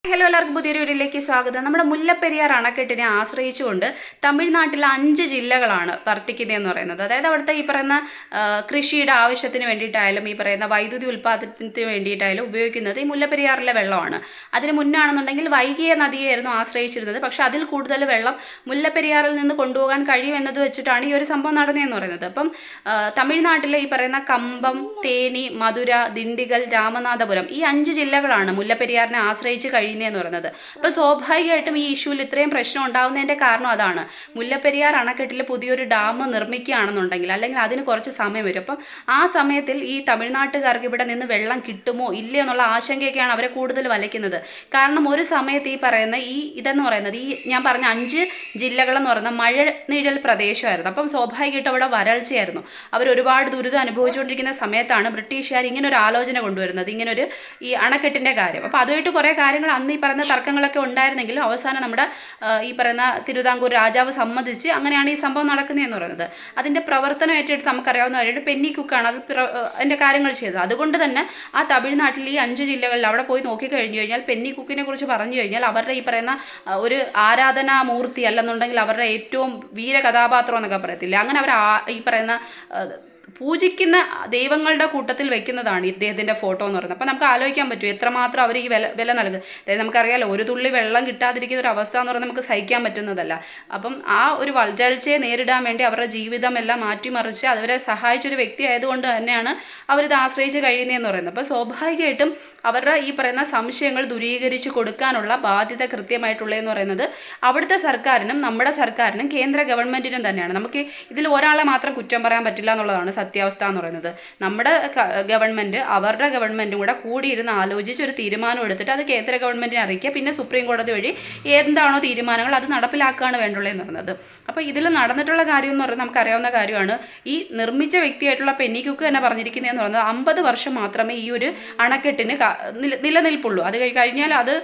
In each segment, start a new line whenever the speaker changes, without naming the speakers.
Hello എല്ലാവർക്കും പുതിയൊരു വീഡിയോയിലേക്ക് സ്വാഗതം. നമ്മുടെ മുല്ലപ്പെരിയാർ അണക്കെട്ടിനെ ആശ്രയിച്ചുകൊണ്ട് തമിഴ്നാട്ടിലെ 5 ജില്ലകളാണ് വർത്തിക്കുന്നതെന്ന് പറയുന്നത്. അതായത് അവിടുത്തെ ഈ പറയുന്ന കൃഷിയുടെ ആവശ്യത്തിന് വേണ്ടിയിട്ടായാലും ഈ പറയുന്ന വൈദ്യുതി ഉൽപ്പാദനത്തിന് വേണ്ടിയിട്ടായാലും ഉപയോഗിക്കുന്നത് ഈ മുല്ലപ്പെരിയാറിലെ വെള്ളമാണ്. അതിന് മുന്നാണെന്നുണ്ടെങ്കിൽ വൈകിയ നദിയായിരുന്നു ആശ്രയിച്ചിരുന്നത്. പക്ഷേ അതിൽ കൂടുതൽ വെള്ളം മുല്ലപ്പെരിയാറിൽ നിന്ന് കൊണ്ടുപോകാൻ കഴിയുമെന്നത് വെച്ചിട്ടാണ് ഈ ഒരു സംഭവം നടന്നതെന്ന് പറയുന്നത്. അപ്പം തമിഴ്നാട്ടിലെ ഈ പറയുന്ന കമ്പം, തേനി, മധുര, ദിണ്ടിഗൽ, രാമനാഥപുരം ഈ 5 ജില്ലകളാണ് മുല്ലപ്പെരിയാറിനെ ആശ്രയിച്ച് എന്ന് പറയുന്നത്. അപ്പോൾ സ്വാഭാവികമായിട്ടും ഈ ഇഷ്യൂവിൽ ഇത്രയും പ്രശ്നം ഉണ്ടാകുന്നതിന്റെ കാരണം അതാണ്. മുല്ലപ്പെരിയാർ അണക്കെട്ടിൽ പുതിയൊരു ഡാം നിർമ്മിക്കുകയാണെന്നുണ്ടെങ്കിൽ അല്ലെങ്കിൽ അതിന് കുറച്ച് സമയം വരും. അപ്പം ആ സമയത്തിൽ ഈ തമിഴ്നാട്ടുകാർക്ക് ഇവിടെ നിന്ന് വെള്ളം കിട്ടുമോ ഇല്ലയോ എന്നുള്ള ആശങ്കയൊക്കെയാണ് അവരെ കൂടുതൽ വലയ്ക്കുന്നത്. കാരണം ഒരു സമയത്ത് ഈ പറയുന്ന ഇതെന്ന് പറയുന്നത് ഈ ഞാൻ പറഞ്ഞ 5 ജില്ലകളെന്ന് പറയുന്ന മഴ നിഴൽ പ്രദേശമായിരുന്നു. അപ്പം സ്വാഭാവികമായിട്ടും അവിടെ വരൾച്ചയായിരുന്നു. അവർ ഒരുപാട് ദുരിതം അനുഭവിച്ചുകൊണ്ടിരിക്കുന്ന സമയത്താണ് ബ്രിട്ടീഷുകാർ ഇങ്ങനെ ഒരു ആലോചന കൊണ്ടുവരുന്നത്, ഇങ്ങനൊരു ഈ അണക്കെട്ടിന്റെ കാര്യം. അപ്പോൾ അതുമായിട്ട് കുറേ കാര്യങ്ങൾ അന്ന് ഈ പറയുന്ന തർക്കങ്ങളൊക്കെ ഉണ്ടായിരുന്നെങ്കിലും അവസാനം നമ്മുടെ ഈ പറയുന്ന തിരുവിതാംകൂർ രാജാവ് സമ്മതിച്ച് അങ്ങനെയാണ് ഈ സംഭവം നടക്കുന്നതെന്ന് പറയുന്നത്. അതിൻ്റെ പ്രവർത്തനം ഏറ്റെടുത്ത് നമുക്കറിയാവുന്ന കാര്യമായിട്ട് പെന്നി കുക്കാണ് അതിൻ്റെ കാര്യങ്ങൾ ചെയ്തത്. അതുകൊണ്ട് തന്നെ ആ തമിഴ്നാട്ടിൽ ഈ 5 ജില്ലകളിൽ അവിടെ പോയി നോക്കിക്കഴിഞ്ഞു കഴിഞ്ഞാൽ പെന്നി കുക്കിനെ കുറിച്ച് പറഞ്ഞു കഴിഞ്ഞാൽ അവരുടെ ഈ പറയുന്ന ഒരു ആരാധനാമൂർത്തി അല്ലെന്നുണ്ടെങ്കിൽ അവരുടെ ഏറ്റവും വീര കഥാപാത്രം എന്നൊക്കെ പറയത്തില്ല, അങ്ങനെ അവർ ഈ പറയുന്ന പൂജിക്കുന്ന ദൈവങ്ങളുടെ കൂട്ടത്തിൽ വെക്കുന്നതാണ് ഇദ്ദേഹത്തിൻ്റെ ഫോട്ടോ എന്ന് പറയുന്നത്. അപ്പം നമുക്ക് ആലോചിക്കാൻ പറ്റും എത്രമാത്രം അവർ ഈ വില നൽകുക. അതായത് നമുക്കറിയാലോ, ഒരു തുള്ളി വെള്ളം കിട്ടാതിരിക്കുന്ന ഒരു അവസ്ഥ എന്ന് പറയുന്നത് നമുക്ക് സഹിക്കാൻ പറ്റുന്നതല്ല. അപ്പം ആ ഒരു വരൾച്ചയെ നേരിടാൻ വേണ്ടി അവരുടെ ജീവിതം എല്ലാം മാറ്റിമറിച്ച് അവരെ സഹായിച്ചൊരു വ്യക്തി ആയതുകൊണ്ട് തന്നെയാണ് അവരിത് ആശ്രയിച്ച് കഴിയുന്നതെന്ന് പറയുന്നത്. അപ്പോൾ സ്വാഭാവികമായിട്ടും അവരുടെ ഈ പറയുന്ന സംശയങ്ങൾ ദൂരീകരിച്ച് കൊടുക്കാനുള്ള ബാധ്യത കൃത്യമായിട്ടുള്ളതെന്ന് പറയുന്നത് അവിടുത്തെ സർക്കാരിനും നമ്മുടെ സർക്കാരിനും കേന്ദ്ര ഗവൺമെൻറ്റിനും തന്നെയാണ്. നമുക്ക് ഇതിൽ ഒരാളെ മാത്രം കുറ്റം പറയാൻ പറ്റില്ല എന്നുള്ളതാണ് സത്യാവസ്ഥ എന്ന് പറയുന്നത്. നമ്മുടെ ഗവൺമെൻറ് അവരുടെ ഗവൺമെൻറ്റും കൂടെ കൂടിയിരുന്ന് ആലോചിച്ച് ഒരു തീരുമാനം എടുത്തിട്ട് അത് കേന്ദ്ര ഗവൺമെൻറ്റിനെ അറിയിക്കുക, പിന്നെ സുപ്രീം കോടതി വഴി എന്താണോ തീരുമാനങ്ങൾ അത് നടപ്പിലാക്കുകയാണ് വേണ്ടുള്ളതെന്ന് പറയുന്നത്. അപ്പോൾ ഇതിൽ നടന്നിട്ടുള്ള കാര്യം എന്ന് പറയുന്നത് നമുക്കറിയാവുന്ന കാര്യമാണ്. ഈ നിർമ്മിച്ച വ്യക്തിയായിട്ടുള്ള പെന്നി കുക്ക് തന്നെ പറഞ്ഞിരിക്കുന്നതെന്ന് പറയുന്നത് 50 വർഷം മാത്രമേ ഈ ഒരു അണക്കെട്ടിന് നിലനിൽപ്പുള്ളൂ, അത് കഴിഞ്ഞാൽ അത്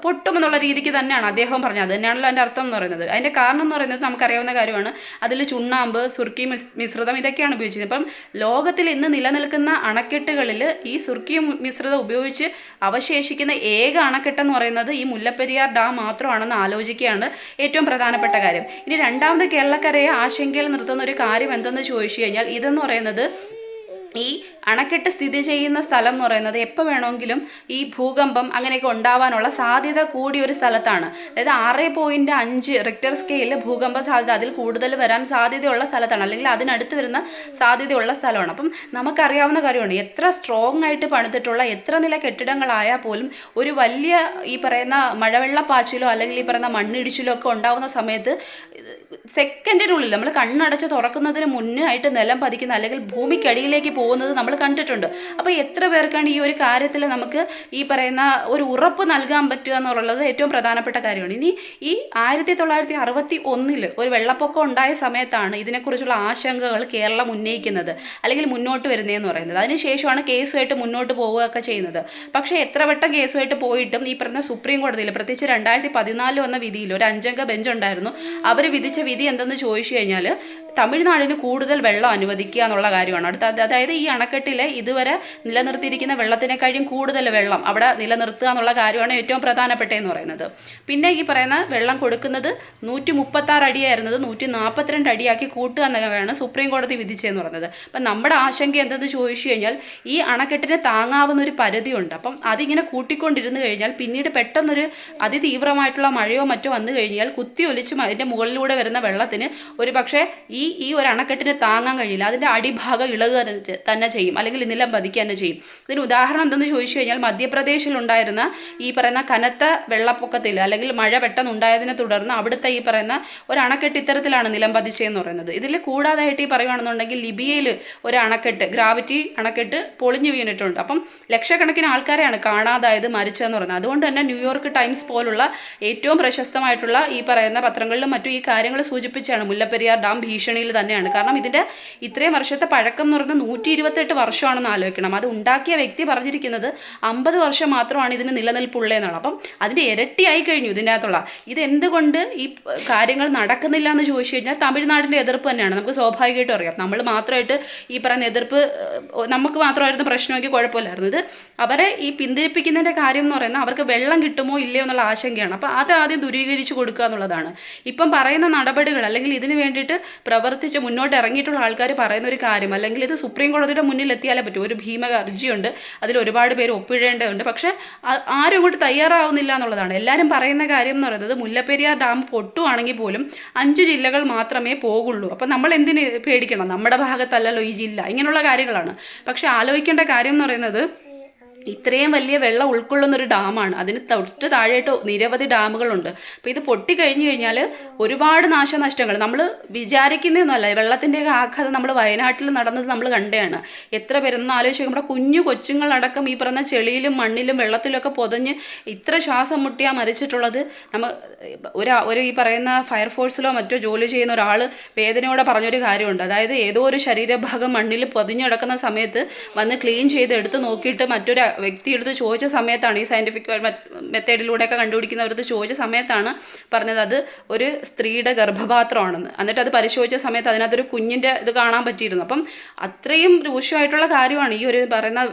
പൊട്ടുമെന്നുള്ള രീതിക്ക് തന്നെയാണ് അദ്ദേഹം പറഞ്ഞത്. അത് തന്നെയാണല്ലോ അതിൻ്റെ അർത്ഥം എന്ന് പറയുന്നത്. അതിൻ്റെ കാരണം എന്ന് പറയുന്നത് നമുക്കറിയാവുന്ന കാര്യമാണ്. അതിൽ ചുണ്ണാമ്പ്, സുർക്കി മിശ്രിതം ഇതൊക്കെയാണ് ഉപയോഗിച്ചത്. ഇപ്പം ലോകത്തിൽ ഇന്ന് നിലനിൽക്കുന്ന അണക്കെട്ടുകളിൽ ഈ സുർക്കി മിശ്രിതം ഉപയോഗിച്ച് അവശേഷിക്കുന്ന ഏക അണക്കെട്ടെന്ന് പറയുന്നത് ഈ മുല്ലപ്പെരിയാർ ഡാം മാത്രമാണെന്ന് ആലോചിക്കുകയാണ് ഏറ്റവും പ്രധാനപ്പെട്ട കാര്യം. ഇനി രണ്ടാമത് കേരളക്കരയെ ആശങ്കയിൽ നിർത്തുന്ന ഒരു കാര്യം എന്തെന്ന് ചോദിച്ചു കഴിഞ്ഞാൽ ഇതെന്ന് പറയുന്നത് ഈ അണക്കെട്ട് സ്ഥിതി ചെയ്യുന്ന സ്ഥലം എന്ന് പറയുന്നത് എപ്പോൾ വേണമെങ്കിലും ഈ ഭൂകമ്പം അങ്ങനെയൊക്കെ ഉണ്ടാവാനുള്ള സാധ്യത കൂടിയ ഒരു സ്ഥലത്താണ്. അതായത് 6.5 റിക്ടർ സ്കെയിലിൽ ഭൂകമ്പ സാധ്യത അതിൽ കൂടുതൽ വരാൻ സാധ്യതയുള്ള സ്ഥലത്താണ്, അല്ലെങ്കിൽ അതിനടുത്ത് വരുന്ന സാധ്യതയുള്ള സ്ഥലമാണ്. അപ്പം നമുക്കറിയാവുന്ന കാര്യമാണ്, എത്ര സ്ട്രോങ് ആയിട്ട് പണിതിട്ടുള്ള എത്ര നില കെട്ടിടങ്ങളായാൽ പോലും ഒരു വലിയ ഈ പറയുന്ന മഴവെള്ളപ്പാച്ചിലോ അല്ലെങ്കിൽ ഈ പറയുന്ന മണ്ണിടിച്ചിലോ ഒക്കെ ഉണ്ടാവുന്ന സമയത്ത് സെക്കൻഡിനുള്ളിൽ നമ്മൾ കണ്ണടച്ച് തുറക്കുന്നതിന് മുന്നായിട്ട് നിലം പതിക്കുന്ന അല്ലെങ്കിൽ ഭൂമിക്കടിയിലേക്ക് പോകുന്നത് നമ്മൾ കണ്ടിട്ടുണ്ട്. അപ്പോൾ എത്ര പേർക്കാണ് ഈ ഒരു കാര്യത്തിൽ നമുക്ക് ഈ പറയുന്ന ഒരു ഉറപ്പ് നൽകാൻ പറ്റുക എന്നുള്ളത് ഏറ്റവും പ്രധാനപ്പെട്ട കാര്യമാണ്. ഇനി ഈ 1961 ഒരു വെള്ളപ്പൊക്കം ഉണ്ടായ സമയത്താണ് ഇതിനെക്കുറിച്ചുള്ള ആശങ്കകൾ കേരളം ഉന്നയിക്കുന്നത് അല്ലെങ്കിൽ മുന്നോട്ട് വരുന്നതെന്ന് പറയുന്നത്. അതിനുശേഷമാണ് കേസുമായിട്ട് മുന്നോട്ട് പോവുകയൊക്കെ ചെയ്യുന്നത്. പക്ഷേ എത്ര വട്ടം കേസുമായിട്ട് പോയിട്ടും ഈ പറഞ്ഞ സുപ്രീം കോടതിയിൽ പ്രത്യേകിച്ച് 2014 വന്ന വിധിയിൽ ഒരു 5 അംഗ ബെഞ്ച് ഉണ്ടായിരുന്നു. അവർ വിധിച്ച വിധി എന്തെന്ന് ചോദിച്ചു കഴിഞ്ഞാൽ തമിഴ്നാടിന് കൂടുതൽ വെള്ളം അനുവദിക്കുക എന്നുള്ള കാര്യമാണ്. അതായത് ഈ അണക്കെട്ടിലെ ഇതുവരെ നിലനിർത്തിയിരിക്കുന്ന വെള്ളത്തിനേക്കാളും കൂടുതൽ വെള്ളം അവിടെ നിലനിർത്തുക എന്നുള്ള കാര്യമാണ് ഏറ്റവും പ്രധാനപ്പെട്ടതെന്ന് പറയുന്നത്. പിന്നെ ഈ പറയുന്ന വെള്ളം കൊടുക്കുന്നത് 136 അടിയായിരുന്നത് 142 അടിയാക്കി കൂട്ടുക എന്നതാണ് സുപ്രീം കോടതി വിധിച്ചതെന്ന് പറയുന്നത്. അപ്പം നമ്മുടെ ആശങ്ക എന്തെന്ന് ചോദിച്ചു കഴിഞ്ഞാൽ ഈ അണക്കെട്ടിന് താങ്ങാവുന്ന ഒരു പരിധിയുണ്ട്. അപ്പം അതിങ്ങനെ കൂട്ടിക്കൊണ്ടിരുന്നു കഴിഞ്ഞാൽ പിന്നീട് പെട്ടെന്നൊരു അതിതീവ്രമായിട്ടുള്ള മഴയോ മറ്റോ വന്നു കഴിഞ്ഞാൽ കുത്തിയൊലിച്ച് അതിൻ്റെ മുകളിലൂടെ വരുന്ന വെള്ളത്തിന് ഒരു പക്ഷേ ഈ ഒരു അണക്കെട്ടിന് താങ്ങാൻ കഴിയില്ല, അതിൻ്റെ അടിഭാഗം ഇളകുക തന്നെ ചെയ്യും, അല്ലെങ്കിൽ നിലം പതിക്കുക തന്നെ ചെയ്യും. ഇതിന് ഉദാഹരണം എന്തെന്ന് ചോദിച്ചു കഴിഞ്ഞാൽ മധ്യപ്രദേശിലുണ്ടായിരുന്ന ഈ പറയുന്ന കനത്ത വെള്ളപ്പൊക്കത്തിൽ അല്ലെങ്കിൽ മഴ പെട്ടെന്ന് ഉണ്ടായതിനെ തുടർന്ന് അവിടുത്തെ ഈ പറയുന്ന ഒരു അണക്കെട്ട് ഇത്തരത്തിലാണ് നിലം പതിച്ചതെന്ന് പറയുന്നത്. ഇതിൽ കൂടാതായിട്ട് ഈ പറയുകയാണെന്നുണ്ടെങ്കിൽ ലിബിയയിൽ ഒരു അണക്കെട്ട്, ഗ്രാവിറ്റി അണക്കെട്ട് പൊളിഞ്ഞു വീണിട്ടുണ്ട്. അപ്പം ലക്ഷക്കണക്കിന് ആൾക്കാരെയാണ് കാണാതായത്, മരിച്ചതെന്ന് പറയുന്നത്. അതുകൊണ്ട് തന്നെ ന്യൂയോർക്ക് ടൈംസ് പോലുള്ള ഏറ്റവും പ്രശസ്തമായിട്ടുള്ള ഈ പറയുന്ന പത്രങ്ങളിലും മറ്റും ഈ കാര്യങ്ങൾ സൂചിപ്പിച്ചാണ് മുല്ലപ്പെരിയാർ ഡാം ഭീഷണി ഭീഷണിയിൽ തന്നെയാണ്. കാരണം ഇതിൻ്റെ ഇത്രയും വർഷത്തെ പഴക്കം എന്ന് പറയുന്നത് 128 വർഷമാണെന്ന് ആലോചിക്കണം. അത് ഉണ്ടാക്കിയ വ്യക്തി പറഞ്ഞിരിക്കുന്നത് 50 വർഷം മാത്രമാണ് ഇതിന് നിലനിൽപ്പുള്ളതെന്നാണ്. അപ്പം അതിൻ്റെ ഇരട്ടിയായി കഴിഞ്ഞു ഇതിൻ്റെ അകത്തുള്ള. ഇതെന്തുകൊണ്ട് ഈ കാര്യങ്ങൾ നടക്കുന്നില്ല എന്ന് ചോദിച്ചു കഴിഞ്ഞാൽ തമിഴ്നാടിൻ്റെ എതിർപ്പ് തന്നെയാണ്. നമുക്ക് സ്വാഭാവികമായിട്ടും അറിയാം. നമ്മൾ മാത്രമായിട്ട് ഈ പറയുന്ന എതിർപ്പ് നമുക്ക് മാത്രമായിരുന്നു പ്രശ്നമെങ്കിൽ കുഴപ്പമില്ലായിരുന്നു. ഇത് അവരെ ഈ പിന്തിരിപ്പിക്കുന്നതിൻ്റെ കാര്യം എന്ന് പറയുന്നത് അവർക്ക് വെള്ളം കിട്ടുമോ ഇല്ലയോ എന്നുള്ള ആശങ്കയാണ്. അപ്പോൾ അത് ആദ്യം ദൂരീകരിച്ച് കൊടുക്കുക എന്നുള്ളതാണ്. ഇപ്പം പറയുന്ന നടപടികൾ അല്ലെങ്കിൽ ഇതിന് വേണ്ടിയിട്ട് പ്രവർത്തിച്ച് മുന്നോട്ട് ഇറങ്ങിയിട്ടുള്ള ആൾക്കാർ പറയുന്ന ഒരു കാര്യം, അല്ലെങ്കിൽ ഇത് സുപ്രീം കോടതിയുടെ മുന്നിൽ എത്തിയാലേ പറ്റും. ഒരു ഭീമ ഹർജിയുണ്ട്, അതിൽ ഒരുപാട് പേര് ഒപ്പിടേണ്ടതുണ്ട്. പക്ഷേ ആരും ഇങ്ങോട്ട് തയ്യാറാവുന്നില്ല എന്നുള്ളതാണ്. എല്ലാവരും പറയുന്ന കാര്യം എന്ന് പറയുന്നത് മുല്ലപ്പെരിയാർ ഡാം പൊട്ടുവാണെങ്കിൽ പോലും 5 ജില്ലകൾ മാത്രമേ പോകുള്ളൂ. അപ്പം നമ്മൾ എന്തിന് പേടിക്കണം? നമ്മുടെ ഭാഗത്തല്ലല്ലോ ഈ ജില്ല. ഇങ്ങനെയുള്ള കാര്യങ്ങളാണ്. പക്ഷെ ആലോചിക്കേണ്ട കാര്യം എന്ന് പറയുന്നത് ഇത്രയും വലിയ വെള്ളം ഉൾക്കൊള്ളുന്നൊരു ഡാമാണ്. അതിന് തൊട്ട് താഴെയായിട്ട് നിരവധി ഡാമുകളുണ്ട്. അപ്പോൾ ഇത് പൊട്ടിക്കഴിഞ്ഞു കഴിഞ്ഞാൽ ഒരുപാട് നാശനഷ്ടങ്ങൾ നമ്മൾ വിചാരിക്കുന്നതൊന്നുമല്ല. വെള്ളത്തിൻ്റെയൊക്കെ ആഘാതം നമ്മൾ വയനാട്ടിൽ നടന്നത് നമ്മൾ കണ്ടതാണ്. എത്ര പേരൊന്നും ആലോചിച്ച് നമ്മുടെ കുഞ്ഞു കൊച്ചുങ്ങളടക്കം ഈ പറഞ്ഞ ചെളിയിലും മണ്ണിലും വെള്ളത്തിലൊക്കെ പൊതഞ്ഞ് ഇത്ര ശ്വാസം മുട്ടിയാൽ മരിച്ചിട്ടുള്ളത്. ഒരു ഈ പറയുന്ന ഫയർഫോഴ്സിലോ മറ്റോ ജോലി ചെയ്യുന്ന ഒരാൾ വേദനയോടെ പറഞ്ഞൊരു കാര്യമുണ്ട്. അതായത് ഏതോ ഒരു ശരീരഭാഗം മണ്ണിൽ പൊതിഞ്ഞ് കിടക്കുന്ന സമയത്ത് വന്ന് ക്ലീൻ ചെയ്ത് എടുത്ത് നോക്കിയിട്ട് മറ്റൊരു വ്യക്തി എടുത്ത് ചോദിച്ച സമയത്താണ്, ഈ സയൻറ്റിഫിക് മെത്തേഡിലൂടെയൊക്കെ കണ്ടുപിടിക്കുന്നവരടുത്ത് ചോദിച്ച സമയത്താണ് പറഞ്ഞത് അത് ഒരു സ്ത്രീയുടെ ഗർഭപാത്രമാണെന്ന്. എന്നിട്ട് അത് പരിശോധിച്ച സമയത്ത് അതിനകത്തൊരു കുഞ്ഞിൻ്റെ ഇത് കാണാൻ പറ്റിയിരുന്നു. അപ്പം അത്രയും രൂക്ഷമായിട്ടുള്ള കാര്യമാണ് ഈ ഒരു പറയുന്ന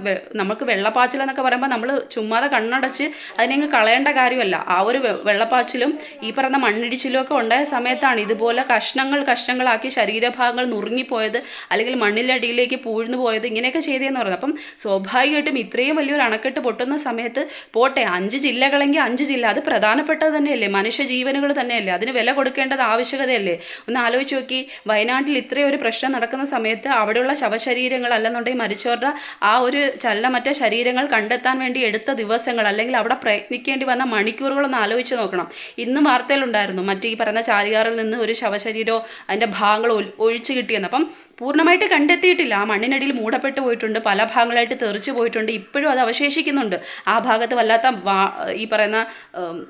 നമുക്ക് വെള്ളപ്പാച്ചിൽ എന്നൊക്കെ പറയുമ്പോൾ നമ്മൾ ചുമ്മാതെ കണ്ണടച്ച് അതിനെങ്ങ് കളയേണ്ട കാര്യമല്ല. ആ ഒരു വെള്ളപ്പാച്ചിലും ഈ പറയുന്ന മണ്ണിടിച്ചിലും ഒക്കെ ഉണ്ടായ സമയത്താണ് ഇതുപോലെ കഷ്ണങ്ങളാക്കി ശരീരഭാഗങ്ങൾ നുറുങ്ങിപ്പോയത്, അല്ലെങ്കിൽ മണ്ണിലടിയിലേക്ക് പൂഴ്ന്നു പോയത്, ഇങ്ങനെയൊക്കെ ചെയ്തതെന്ന് പറയുന്നത്. അപ്പം സ്വാഭാവികമായിട്ടും ഇത്രയും വലിയൊരു അണക്കെട്ട് പൊട്ടുന്ന സമയത്ത് പോട്ടെ 5 ജില്ലകളെങ്കിൽ 5 ജില്ല, അത് പ്രധാനപ്പെട്ടത് തന്നെയല്ലേ, മനുഷ്യജീവനുകൾ തന്നെയല്ലേ, അതിന് വില കൊടുക്കേണ്ടത് ആവശ്യകതയല്ലേ. ഒന്ന് ആലോചിച്ച് നോക്കി, വയനാട്ടിൽ ഇത്രയും ഒരു പ്രശ്നം നടക്കുന്ന സമയത്ത് അവിടെയുള്ള ശവശരീരങ്ങൾ അല്ലെന്നുണ്ടെങ്കിൽ മരിച്ചവരുടെ ആ ഒരു ചലനമറ്റ ശരീരങ്ങൾ കണ്ടെത്താൻ വേണ്ടി എടുത്ത ദിവസങ്ങൾ, അല്ലെങ്കിൽ അവിടെ പ്രയത്നിക്കേണ്ടി വന്ന മണിക്കൂറുകളൊന്ന് ആലോചിച്ച് നോക്കണം. ഇന്നും വാർത്തയിലുണ്ടായിരുന്നു മറ്റേ ഈ പറയുന്ന ചാലിയാറിൽ നിന്ന് ഒരു ശവശരീരമോ അതിൻ്റെ ഭാഗങ്ങൾ ഒഴിച്ചു കിട്ടിയെന്ന്. അപ്പം പൂർണ്ണമായിട്ട് കണ്ടെത്തിയിട്ടില്ല. ആ മണ്ണിനടിയിൽ മൂടപ്പെട്ടു പോയിട്ടുണ്ട്, പല ഭാഗങ്ങളായിട്ട് തെറിച്ചു പോയിട്ടുണ്ട്, ഇപ്പോഴും അത് അവശേഷിക്കുന്നുണ്ട്. ആ ഭാഗത്ത് വല്ലാത്ത ഈ പറയുന്ന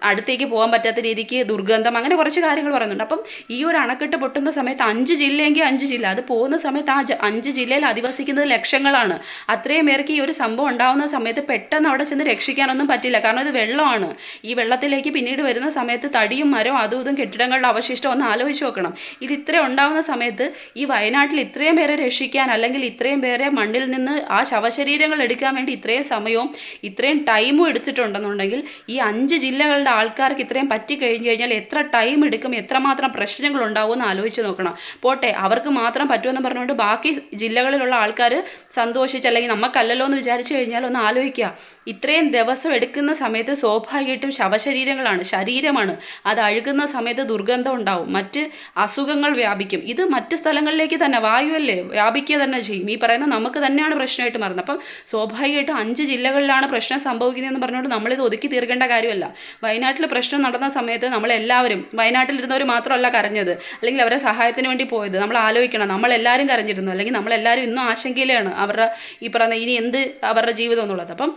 അടുത്തേക്ക് പോകാൻ പറ്റാത്ത രീതിക്ക് ദുർഗന്ധം, അങ്ങനെ കുറച്ച് കാര്യങ്ങൾ പറയുന്നുണ്ട്. അപ്പം ഈ ഒരു അണക്കെട്ട് പൊട്ടുന്ന സമയത്ത് 5 ജില്ലയെങ്കിൽ 5 ജില്ല, അത് പോകുന്ന സമയത്ത് ആ 5 ജില്ലയിൽ അധിവസിക്കുന്നത് ലക്ഷങ്ങളാണ്. അത്രയും പേർക്ക് ഈ ഒരു സംഭവം ഉണ്ടാകുന്ന സമയത്ത് പെട്ടെന്ന് അവിടെ ചെന്ന് രക്ഷിക്കാനൊന്നും പറ്റില്ല. കാരണം ഇത് വെള്ളമാണ്. ഈ വെള്ളത്തിലേക്ക് പിന്നീട് വരുന്ന സമയത്ത് തടിയും മരവും അതും ഇതും കെട്ടിടങ്ങളുടെ അവശിഷ്ടം ഒന്ന് ആലോചിച്ച് നോക്കണം. ഇത് ഇത്രയും ഉണ്ടാകുന്ന സമയത്ത് ഈ വയനാട്ടിൽ ഇത്രയും പേരെ രക്ഷിക്കാൻ, അല്ലെങ്കിൽ ഇത്രയും പേരെ മണ്ണിൽ നിന്ന് ആ ശവശരീരങ്ങൾ എടുക്കാൻ വേണ്ടി ഇത്രയും സമയവും ഇത്രയും ടൈമും എടുത്തിട്ടുണ്ടെന്നുണ്ടെങ്കിൽ ഈ 5 ജില്ലകളുടെ ആൾക്കാർക്ക് ഇത്രയും പറ്റിക്കഴിഞ്ഞു കഴിഞ്ഞാൽ എത്ര ടൈം എടുക്കും, എത്രമാത്രം പ്രശ്നങ്ങൾ ഉണ്ടാവുമെന്ന് ആലോചിച്ച് നോക്കണം. പോട്ടെ അവർക്ക് മാത്രം പറ്റുമെന്ന് പറഞ്ഞുകൊണ്ട് ബാക്കി ജില്ലകളിലുള്ള ആൾക്കാർ സന്തോഷിച്ച്, അല്ലെങ്കിൽ നമുക്കല്ലല്ലോ എന്ന് വിചാരിച്ചു കഴിഞ്ഞാൽ ഒന്ന് ആലോചിക്കുക. ഇത്രയും ദിവസം എടുക്കുന്ന സമയത്ത് സ്വാഭാവികമായിട്ടും ശവശരീരങ്ങളാണ്, ശരീരമാണ്, അത് അഴുകുന്ന സമയത്ത് ദുർഗന്ധം ഉണ്ടാവും, മറ്റ് അസുഖങ്ങൾ വ്യാപിക്കും. ഇത് മറ്റ് സ്ഥലങ്ങളിലേക്ക് തന്നെ, വായുവല്ലേ, വ്യാപിക്കുക തന്നെ ചെയ്യും. ഈ പറയുന്ന നമുക്ക് തന്നെയാണ് പ്രശ്നമായിട്ട് മാറുന്നത്. അപ്പം സ്വാഭാവികമായിട്ടും 5 ജില്ലകളിലാണ് പ്രശ്നം സംഭവിക്കുന്നതെന്ന് പറഞ്ഞുകൊണ്ട് നമ്മളിത് ഒതുക്കി തീർക്കേണ്ട കാര്യമല്ല. വയനാട്ടിൽ പ്രശ്നം നടന്ന സമയത്ത് നമ്മളെല്ലാവരും, വയനാട്ടിലിരുന്നവർ മാത്രമല്ല കരഞ്ഞത്, അല്ലെങ്കിൽ അവരെ സഹായത്തിന് വേണ്ടി പോയത്, നമ്മൾ ആലോചിക്കണം, നമ്മളെല്ലാവരും കരഞ്ഞിരുന്നു, അല്ലെങ്കിൽ നമ്മളെല്ലാവരും ഇന്നും ആശങ്കയിലാണ് അവരുടെ ഈ പറയുന്ന ഇനി എന്ത് അവരുടെ ജീവിതം എന്നുള്ളത്. അപ്പം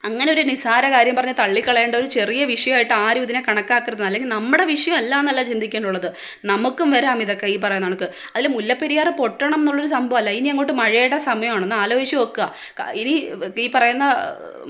അങ്ങനെ ഒരു നിസ്സാര കാര്യം പറഞ്ഞ് തള്ളിക്കളയേണ്ട ഒരു ചെറിയ വിഷയമായിട്ട് ആരും ഇതിനെ കണക്കാക്കരുത്. അല്ലെങ്കിൽ നമ്മുടെ വിഷയം അല്ല എന്നല്ല ചിന്തിക്കേണ്ടുള്ളത്, നമുക്കും വരാം ഇതൊക്കെ ഈ പറയുന്ന കണക്ക്. അതിൽ മുല്ലപ്പെരിയാർ പൊട്ടണം എന്നുള്ളൊരു സംഭവമല്ല. ഇനി അങ്ങോട്ട് മഴയുടെ സമയമാണെന്ന് ആലോചിച്ച് വെക്കുക. ഇനി ഈ പറയുന്ന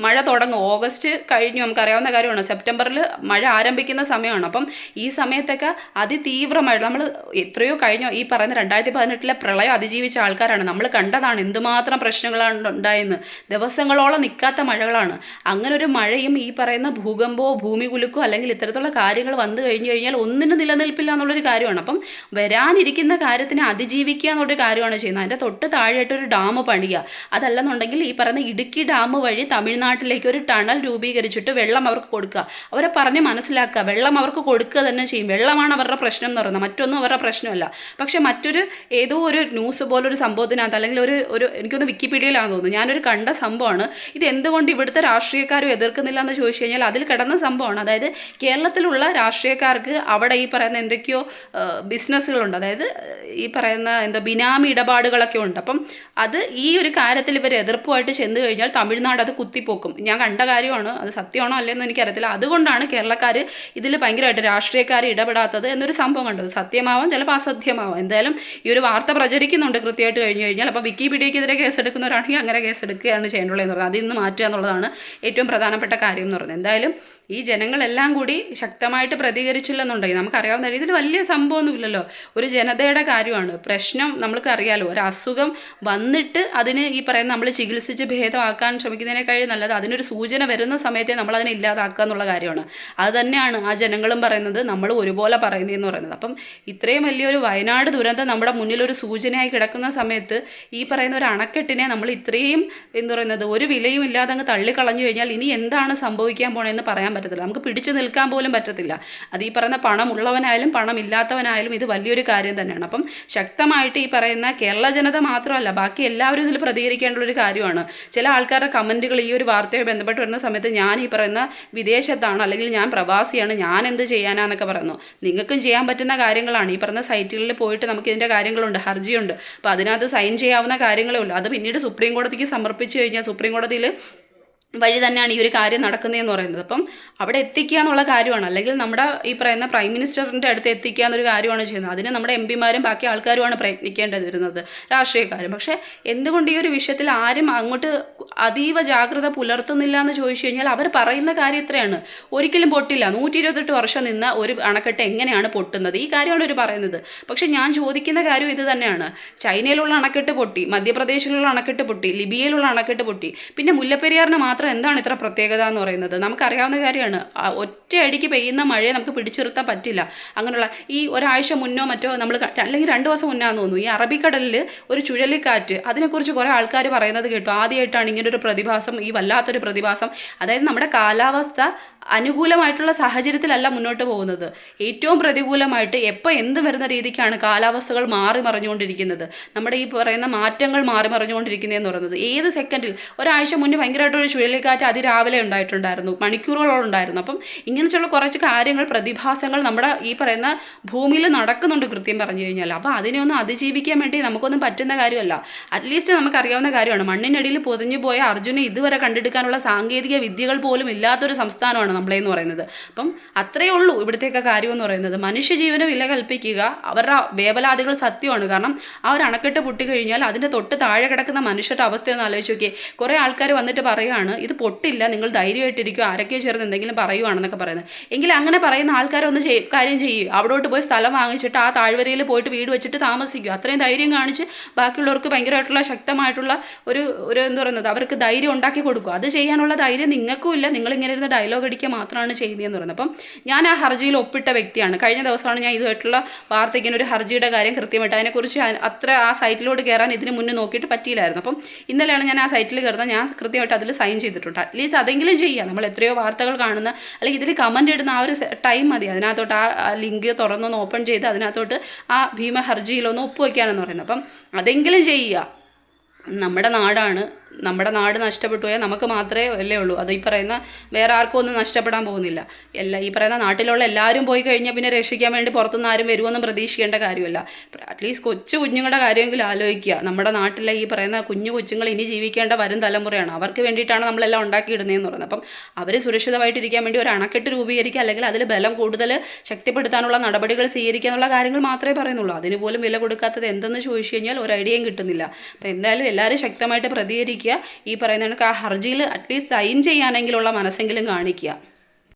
മഴ തുടങ്ങും, ഓഗസ്റ്റ് കഴിഞ്ഞു, നമുക്കറിയാവുന്ന കാര്യമാണ്. സെപ്റ്റംബറിൽ മഴ ആരംഭിക്കുന്ന സമയമാണ്. അപ്പം ഈ സമയത്തൊക്കെ അതിതീവ്രമായിട്ട് നമ്മൾ എത്രയോ കഴിഞ്ഞ ഈ പറയുന്ന 2018 പ്രളയം അതിജീവിച്ച ആൾക്കാരാണ്. നമ്മൾ കണ്ടതാണ് എന്തുമാത്രം പ്രശ്നങ്ങളാണ് ഉണ്ടായെന്ന്. ദിവസങ്ങളോളം നിൽക്കാത്ത മഴകളാണ്. അങ്ങനെ ഒരു മഴയും ഈ പറയുന്ന ഭൂകമ്പമോ ഭൂമി കുലുക്കോ അല്ലെങ്കിൽ ഇത്തരത്തിലുള്ള കാര്യങ്ങൾ വന്നു കഴിഞ്ഞു കഴിഞ്ഞാൽ ഒന്നിനും നിലനിൽപ്പില്ല എന്നുള്ളൊരു കാര്യമാണ്. അപ്പം വരാനിരിക്കുന്ന കാര്യത്തിനെ അതിജീവിക്കുക എന്നുള്ളൊരു കാര്യമാണ് ചെയ്യുന്നത്. അതിൻ്റെ തൊട്ട് താഴെയായിട്ടൊരു ഡാം പണിയുക. അതല്ലെന്നുണ്ടെങ്കിൽ ഈ പറയുന്ന ഇടുക്കി ഡാം വഴി തമിഴ്നാട്ടിലേക്ക് ഒരു ടണൽ രൂപീകരിച്ചിട്ട് വെള്ളം അവർക്ക് കൊടുക്കുക. അവരെ പറഞ്ഞ് മനസ്സിലാക്കുക, വെള്ളം അവർക്ക് കൊടുക്കുക തന്നെ ചെയ്യും. വെള്ളമാണ് അവരുടെ പ്രശ്നം എന്ന് പറയുന്നത്, മറ്റൊന്നും അവരുടെ പ്രശ്നമല്ല. പക്ഷേ മറ്റൊരു ഏതോ ഒരു ന്യൂസ് പോലൊരു സംഭവത്തിനകത്ത്, അല്ലെങ്കിൽ ഒരു എനിക്കൊന്ന് വിക്കിപീഡിയയിലാണെന്ന് തോന്നുന്നു, ഞാനൊരു കണ്ട സംഭവമാണ്. ഇത് എന്തുകൊണ്ട് ഇവിടുത്തെ രാഷ്ട്രീയക്കാരും എതിർക്കുന്നില്ല എന്ന് ചോദിച്ചു കഴിഞ്ഞാൽ അതിൽ കിടന്ന സംഭവമാണ്. അതായത് കേരളത്തിലുള്ള രാഷ്ട്രീയക്കാർക്ക് അവിടെ ഈ പറയുന്ന എന്തൊക്കെയോ ബിസിനസ്സുകളുണ്ട്, അതായത് ഈ പറയുന്ന ബിനാമി ഇടപാടുകളൊക്കെ ഉണ്ട്. അപ്പം അത് ഈ ഒരു കാര്യത്തിൽ ഇവർ എതിർപ്പുമായിട്ട് ചെന്ന് കഴിഞ്ഞാൽ തമിഴ്നാട് അത് കുത്തിപ്പോക്കും. ഞാൻ കണ്ട കാര്യമാണ്, അത് സത്യമാണോ അല്ലെന്ന് എനിക്കറിയത്തില്ല. അതുകൊണ്ടാണ് കേരളക്കാർ ഇതിൽ ഭയങ്കരമായിട്ട് രാഷ്ട്രീയക്കാർ ഇടപെടാത്തത് എന്നൊരു സംഭവം കണ്ടത്. സത്യമാവാം, ചിലപ്പോൾ അസത്യമാവാം. എന്തായാലും ഈ ഒരു വാർത്ത പ്രചരിക്കുന്നുണ്ട് കൃത്യമായിട്ട് കഴിഞ്ഞ് കഴിഞ്ഞാൽ. അപ്പോൾ വിക്കിപീഡിയക്കെതിരെ കേസെടുക്കുന്നവരാണെങ്കിൽ അങ്ങനെ കേസെടുക്കുകയാണ് ചെയ്യേണ്ടുള്ളതെന്ന് പറഞ്ഞത്. അതിൽ നിന്ന് മാറ്റുക എന്നുള്ളതാണ് ഏറ്റവും പ്രധാനപ്പെട്ട കാര്യം എന്ന് പറയുന്നത്. എന്തായാലും ഈ ജനങ്ങളെല്ലാം കൂടി ശക്തമായിട്ട് പ്രതികരിച്ചില്ലെന്നുണ്ടെങ്കിൽ നമുക്കറിയാവുന്ന ഇതിൽ വലിയ സംഭവമൊന്നുമില്ലല്ലോ. ഒരു ജനതയുടെ കാര്യമാണ് പ്രശ്നം. നമ്മൾക്ക് അറിയാലോ, ഒരു അസുഖം വന്നിട്ട് അതിന് ഈ പറയുന്ന നമ്മൾ ചികിത്സിച്ച് ഭേദമാക്കാൻ ശ്രമിക്കുന്നതിനേക്കാളും നല്ലത് അതിനൊരു സൂചന വരുന്ന സമയത്തെ നമ്മളതിനെ ഇല്ലാതാക്കുക എന്നുള്ള കാര്യമാണ്. അത് തന്നെയാണ് ആ ജനങ്ങളും പറയുന്നത്, നമ്മൾ ഒരുപോലെ പറയുന്നതെന്ന് പറയുന്നത്. അപ്പം ഇത്രയും വലിയൊരു വയനാട് ദുരന്തം നമ്മുടെ മുന്നിലൊരു സൂചനയായി കിടക്കുന്ന സമയത്ത് ഈ പറയുന്ന ഒരു അണക്കെട്ടിനെ നമ്മൾ ഇത്രയും ഒരു വിലയും ഇല്ലാതെ അങ്ങ് തള്ളിക്കളഞ്ഞു കഴിഞ്ഞാൽ ഇനി എന്താണ് സംഭവിക്കാൻ പോണെന്ന് പറയാൻ പറ്റത്തില്ല. നമുക്ക് പിടിച്ചു നിൽക്കാൻ പോലും പറ്റത്തില്ല. അത് ഈ പറയുന്ന പണമുള്ളവനായാലും പണമില്ലാത്തവനായാലും ഇത് വലിയൊരു കാര്യം തന്നെയാണ്. അപ്പം ശക്തമായിട്ട് ഈ പറയുന്ന കേരള ജനത മാത്രമല്ല ബാക്കി എല്ലാവരും ഇതിൽ പ്രതികരിക്കേണ്ടുള്ളൊരു കാര്യമാണ്. ചില ആൾക്കാരുടെ കമൻറ്റുകൾ ഈ ഒരു വാർത്തയുമായി ബന്ധപ്പെട്ട് വരുന്ന സമയത്ത് ഞാൻ ഈ പറയുന്ന വിദേശത്താണ് അല്ലെങ്കിൽ ഞാൻ പ്രവാസിയാണ്, ഞാൻ എന്ത് ചെയ്യാനാന്നൊക്കെ പറയുന്നു. നിങ്ങൾക്കും ചെയ്യാൻ പറ്റുന്ന കാര്യങ്ങളാണ്. ഈ പറയുന്ന സൈറ്റുകളിൽ പോയിട്ട് നമുക്ക് ഇതിൻ്റെ കാര്യങ്ങളുണ്ട്, ഹർജിയുണ്ട്. അപ്പോൾ അതിനകത്ത് സൈൻ ചെയ്യാവുന്ന കാര്യങ്ങളേ ഉള്ളൂ. അത് പിന്നീട് സുപ്രീം കോടതിക്ക് സമർപ്പിച്ച് കഴിഞ്ഞാൽ സുപ്രീം കോടതിയിൽ വഴി തന്നെയാണ് ഈ ഒരു കാര്യം നടക്കുന്നതെന്ന് പറയുന്നത്. അപ്പം അവിടെ എത്തിക്കുക എന്നുള്ള കാര്യമാണ്. അല്ലെങ്കിൽ നമ്മുടെ ഈ പറയുന്ന പ്രൈം മിനിസ്റ്ററിൻ്റെ അടുത്ത് എത്തിക്കുക എന്നൊരു കാര്യമാണ് ചെയ്യുന്നത്. അതിന് നമ്മുടെ എം പിമാരും ബാക്കി ആൾക്കാരുമാണ് പ്രയത്നിക്കേണ്ടത് വരുന്നത്, രാഷ്ട്രീയക്കാരും. പക്ഷേ എന്തുകൊണ്ട് ഈ ഒരു വിഷയത്തിൽ ആരും അങ്ങോട്ട് അതീവ ജാഗ്രത പുലർത്തുന്നില്ല എന്ന് ചോദിച്ചു കഴിഞ്ഞാൽ അവർ പറയുന്ന കാര്യം ഇത്രയാണ്: ഒരിക്കലും പൊട്ടില്ല. 128 വർഷം നിന്ന ഒരു അണക്കെട്ട് എങ്ങനെയാണ് പൊട്ടുന്നത്? ഈ കാര്യമാണ് ഇവർ പറയുന്നത്. പക്ഷേ ഞാൻ ചോദിക്കുന്ന കാര്യം ഇത് തന്നെയാണ്. ചൈനയിലുള്ള അണക്കെട്ട് പൊട്ടി, മധ്യപ്രദേശിലുള്ള അണക്കെട്ട് പൊട്ടി, ലിബിയയിലുള്ള അണക്കെട്ട് പൊട്ടി, പിന്നെ മുല്ലപ്പെരിയാറിന് മാത്രം എന്താണ് ഇത്ര പ്രത്യേകത എന്ന് പറയുന്നത്? നമുക്കറിയാവുന്ന കാര്യമാണ്. ഒറ്റയടിക്ക് പെയ്യുന്ന മഴയെ നമുക്ക് പിടിച്ചു നിർത്താൻ പറ്റില്ല. അങ്ങനെയുള്ള ഈ ഒരാഴ്ച മുന്നോ മറ്റോ നമ്മൾ അല്ലെങ്കിൽ 2 ദിവസം മുന്നാന്ന് തോന്നുന്നു ഈ അറബിക്കടലിൽ ഒരു ചുഴലിക്കാറ്റ്, അതിനെക്കുറിച്ച് കുറേ ആൾക്കാർ പറയുന്നത് കേട്ടു. ആദ്യമായിട്ടാണ് ഇങ്ങനൊരു പ്രതിഭാസം, ഈ വല്ലാത്തൊരു പ്രതിഭാസം. അതായത് നമ്മുടെ കാലാവസ്ഥ അനുകൂലമായിട്ടുള്ള സാഹചര്യത്തിലല്ല മുന്നോട്ട് പോകുന്നത്, ഏറ്റവും പ്രതികൂലമായിട്ട് എപ്പോൾ എന്ത് വരുന്ന രീതിക്കാണ് കാലാവസ്ഥകൾ മാറി മറിഞ്ഞുകൊണ്ടിരിക്കുന്നത്. നമ്മുടെ ഈ പറയുന്ന മാറ്റങ്ങൾ മാറി മറിഞ്ഞുകൊണ്ടിരിക്കുന്നതെന്ന് പറയുന്നത് ഏത് സെക്കൻഡിൽ. ഒരാഴ്ച മുന്നേ ഭയങ്കരമായിട്ടൊരു ചുഴലിക്കാറ്റ് അതിരാവിലെ ഉണ്ടായിട്ടുണ്ടായിരുന്നു, മണിക്കൂറുകളോളം ഉണ്ടായിരുന്നു. അപ്പം ഇങ്ങനെയുള്ള കുറച്ച് കാര്യങ്ങൾ, പ്രതിഭാസങ്ങൾ നമ്മുടെ ഈ പറയുന്ന ഭൂമിയിൽ നടക്കുന്നുണ്ട് കൃത്യം പറഞ്ഞു കഴിഞ്ഞാൽ. അപ്പോൾ അതിനെ ഒന്ന് അതിജീവിക്കാൻ വേണ്ടി നമുക്കൊന്നും പറ്റുന്ന കാര്യമല്ല. അറ്റ്ലീസ്റ്റ് നമുക്കറിയാവുന്ന കാര്യമാണ്, മണ്ണിനടിയിൽ പൊതിഞ്ഞു പോയ അർജുനെ ഇതുവരെ കണ്ടെടുക്കാനുള്ള സാങ്കേതിക വിദ്യകൾ പോലും ഇല്ലാത്തൊരു സംസ്ഥാനമാണ് നമ്മളെന്ന് പറയുന്നത്. അപ്പം അത്രയേ ഉള്ളൂ ഇവിടുത്തേക്ക് കാര്യം എന്ന് പറയുന്നത്. മനുഷ്യജീവന് വില കൽപ്പിക്കുക, അവരുടെ വേവലാതികൾ സത്യമാണ്. കാരണം ആ ഒരു അണക്കെട്ട് പൊട്ടിക്കഴിഞ്ഞാൽ അതിൻ്റെ തൊട്ട് താഴെ കിടക്കുന്ന മനുഷ്യരുടെ അവസ്ഥയൊന്ന് ആലോചിച്ച് നോക്കിയേ. കുറേ ആൾക്കാർ വന്നിട്ട് പറയുകയാണ് ഇത് പൊട്ടില്ല, നിങ്ങൾ ധൈര്യമായിട്ടിരിക്കും, ആരൊക്കെയോ ചേർന്ന് എന്തെങ്കിലും പറയുവാണെന്നൊക്കെ പറയുന്നത്. എങ്കിൽ അങ്ങനെ പറയുന്ന ആൾക്കാരൊന്ന് കാര്യം ചെയ്യും, അവിടോട്ട് പോയി സ്ഥലം വാങ്ങിച്ചിട്ട് ആ താഴ്വരയിൽ പോയിട്ട് വീട് വെച്ചിട്ട് താമസിക്കുക. അത്രയും ധൈര്യം കാണിച്ച് ബാക്കിയുള്ളവർക്ക് ഭയങ്കരമായിട്ടുള്ള ശക്തമായിട്ടുള്ള ഒരു അവർക്ക് ധൈര്യം ഉണ്ടാക്കി കൊടുക്കുക. അത് ചെയ്യാനുള്ള ധൈര്യം നിങ്ങൾക്കും ഇല്ല. നിങ്ങളിങ്ങനെ ഇരുന്ന് ഡയലോഗ് അടിക്കുക മാത്രമാണ് ചെയ്യുന്നതെന്ന് പറയുന്നത്. അപ്പം ഞാൻ ആ ഹർജിയിൽ ഒപ്പിട്ട വ്യക്തിയാണ്. കഴിഞ്ഞ ദിവസമാണ് ഞാൻ ഇതുമായിട്ടുള്ള വാർത്തയ്ക്കിന് ഒരു ഹർജിയുടെ കാര്യം കൃത്യമായിട്ട് അതിനെക്കുറിച്ച് അത്ര ആ സൈറ്റിലോട്ട് കയറാൻ ഇതിന് മുന്നേ നോക്കിയിട്ട് പറ്റിയില്ലായിരുന്നു. അപ്പം ഇന്നലെയാണ് ഞാൻ ആ സൈറ്റിൽ കയറുന്നത്. ഞാൻ കൃത്യമായിട്ട് അതിൽ സൈൻ ചെയ്തിട്ടുണ്ട്. അറ്റ്ലീസ്റ്റ് അതെങ്കിലും ചെയ്യുക. നമ്മൾ എത്രയോ വാർത്തകൾ കാണുന്ന അല്ലെങ്കിൽ ഇതിൽ കമൻ്റ് ഇടുന്ന ആ ഒരു ടൈം മതി അതിനകത്തോട്ട് ആ ലിങ്ക് തുറന്നൊന്ന് ഓപ്പൺ ചെയ്ത് അതിനകത്തോട്ട് ആ ഭീമ ഹർജിയിലൊന്ന് ഒപ്പുവയ്ക്കാനെന്ന് പറയുന്നത്. അപ്പം അതെങ്കിലും ചെയ്യുക. നമ്മുടെ നാടാണ്, നമ്മുടെ നാട് നഷ്ടപ്പെട്ടു പോയാൽ നമുക്ക് മാത്രമേ അല്ലേ ഉള്ളൂ. അത് ഈ പറയുന്ന വേറെ ആർക്കും ഒന്നും നഷ്ടപ്പെടാൻ പോകുന്നില്ല. ഈ പറയുന്ന നാട്ടിലുള്ള എല്ലാവരും പോയി കഴിഞ്ഞാൽ പിന്നെ രക്ഷിക്കാൻ വേണ്ടി പുറത്തുനിന്ന് ആരും വരുമെന്നും പ്രതീക്ഷിക്കേണ്ട കാര്യമല്ല. അറ്റ്ലീസ്റ്റ് കൊച്ചു കുഞ്ഞുങ്ങളുടെ കാര്യമെങ്കിലും ആലോചിക്കുക. നമ്മുടെ നാട്ടിലെ ഈ പറയുന്ന കുഞ്ഞു കൊച്ചുങ്ങൾ ഇനി ജീവിക്കേണ്ട വരും തലമുറയാണ്. അവർക്ക് വേണ്ടിയിട്ടാണ് നമ്മളെല്ലാം ഉണ്ടാക്കിയിടുന്നതെന്ന് പറയുന്നത്. അപ്പം അവർ സുരക്ഷിതമായിട്ടിരിക്കാൻ വേണ്ടി ഒരു അണക്കെട്ട് രൂപീകരിക്കുക, അല്ലെങ്കിൽ അതിൽ ബലം കൂടുതൽ ശക്തിപ്പെടുത്താനുള്ള നടപടികൾ സ്വീകരിക്കുക എന്നുള്ള കാര്യങ്ങൾ മാത്രമേ പറയുന്നുള്ളൂ. അതിന് പോലും വില കൊടുക്കാത്തത് എന്തെന്ന് ചോദിച്ചു കഴിഞ്ഞാൽ ഒരു ഐഡിയയും കിട്ടുന്നില്ല. അപ്പോൾ എന്തായാലും എല്ലാവരും ശക്തമായിട്ട് പ്രതികരിക്കുക. ഈ പറയുന്ന കണക്ക് ആ ഹർജിയിൽ അറ്റ്ലീസ്റ്റ് സൈൻ ചെയ്യാനെങ്കിലുള്ള മനസ്സെങ്കിലും കാണിക്കുക.